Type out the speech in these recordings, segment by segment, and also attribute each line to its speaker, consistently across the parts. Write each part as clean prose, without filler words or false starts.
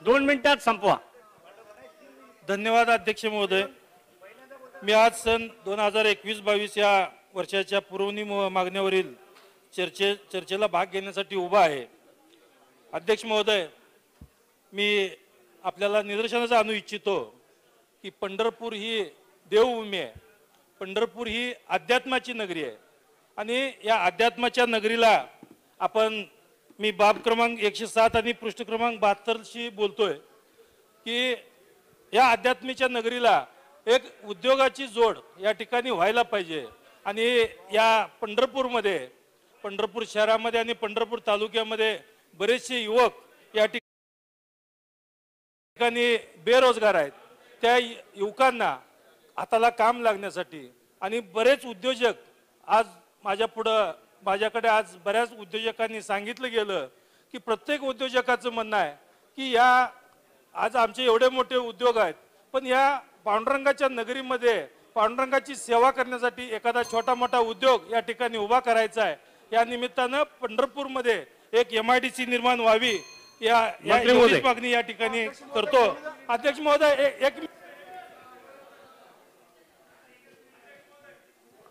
Speaker 1: 2 मिनिटात संपवा।
Speaker 2: धन्यवाद अध्यक्ष महोदय। मी आज सन 2021-22 या वर्षाच्या पुरवणी मागण्यावरील चर्चेला भाग घेण्यासाठी उभा आहे। अध्यक्ष महोदय, मी आपल्याला निदर्शनास आणू इच्छितो की पंढरपूर ही देवभूमी आहे। पंढरपूर ही अध्यात्माची नगरी आहे आणि या अध्यात्माच्या नगरीला आपण मी बाब क्रमांक 107 आणि पृष्ठ क्रमांक 72 बोलतोय की या अध्यात्माच्या नगरीला एक उद्योगाची जोड या ठिकाणी व्हायला पाहिजे। आणि या पंढरपूर शहरामध्ये आणि पंढरपूर तालुक्यामध्ये बरेचसे युवक या ठिकाणी बेरोजगार आहेत। त्या युवकांना हाताला काम लागण्यासाठी आणि बरेच उद्योजक आज माझ्याकडे आज बऱ्याच उद्योजकांनी सांगितलं गेलं की प्रत्येक उद्योजकाचं म्हणणं आहे की आज आमचे एवढे मोठे उद्योग आहेत, पण या पांडुरंगाच्या नगरीमध्ये पांडुरंगाची सेवा करण्यासाठी एखादा छोटा मोठा उद्योग या ठिकाणी उभा करायचा आहे। या निमित्तानं पंढरपूरमध्ये एक MIDC निर्माण व्हावी या मागणी या ठिकाणी करतो। अध्यक्ष महोदय,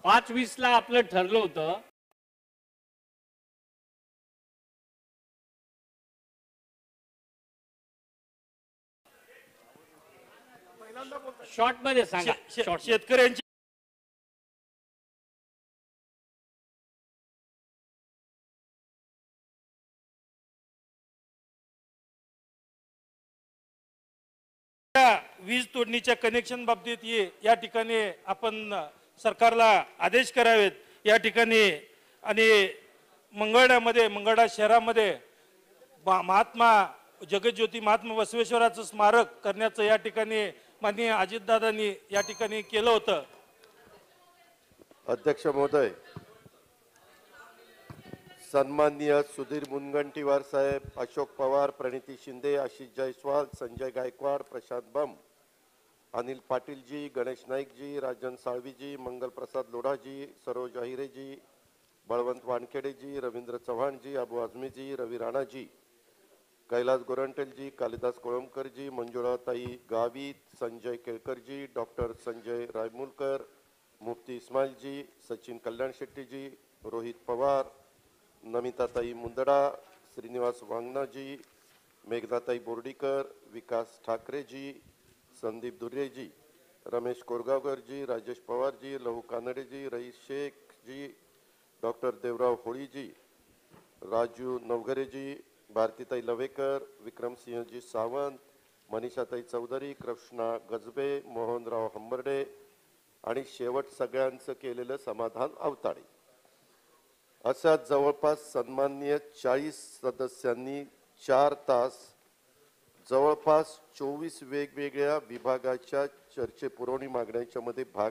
Speaker 1: 5:20 ला आपलं ठरलं होतं। शॉर्ट मध्ये सांगा।
Speaker 2: शेतकऱ्यांची वीज तोडणीच्या कनेक्शन बाबतीत या ठिकाणी आपण सरकारला आदेश करावेत या ठिकाणी। आणि मंगळा शहरामध्ये महात्मा जगज्योती महात्मा बसवेश्वराचं स्मारक करण्याचं या ठिकाणी माननीय अजितदादांनी या ठिकाणी केलं होतं।
Speaker 3: अध्यक्ष महोदय, सन्माननीय सुधीर मुनगंटीवार साहेब, अशोक पवार, प्रणिती शिंदे, आशिष जयस्वाल, संजय गायकवाड, प्रशांत बम, अनिल पाटिल जी, गणेश नाईक जी, राजन साळवी जी, मंगल प्रसाद लोढ़ा जी, सरोज अहिरे जी, बळवंत वानखेड़े जी, रवींद्र चव्हाण जी, अबू आजमी जी, रवि राणा जी, कैलास गोरंटेल जी, कालिदास कोळंबकर जी, मंजुळाताई गावित, संजय केळकर जी, डॉक्टर संजय रायमुलकर, मुफ्ती इस्माइल जी, सचिन कल्याण शेट्टी जी, रोहित पवार, नमिताताई मुंदडा, श्रीनिवास वांगना जी, मेघनाताई बोर्डीकर, विकास ठाकरे जी, संदीप दुर्रे जी, रमेश कोरगावकर जी, राजेश पवार जी, लहू कानडे जी, रईस शेख जी, डॉक्टर देवराव होळी जी, राजू नवघरे जी, भारतीताई लवेकर, विक्रमसिंह जी सावंत, मनीषाताई चौधरी, कृष्णा गजबे, मोहनराव हंबर्डे आणि शेवट सगळ्यांचं केलेलं समाधान अवताडे अशा जवळपास सन्माननीय 40 सदस्यांनी 4 तास जवळपास 24 वेगवेगळ्या विभागाच्या चर्चे पुरवणी मागण्यांच्या मध्ये भाग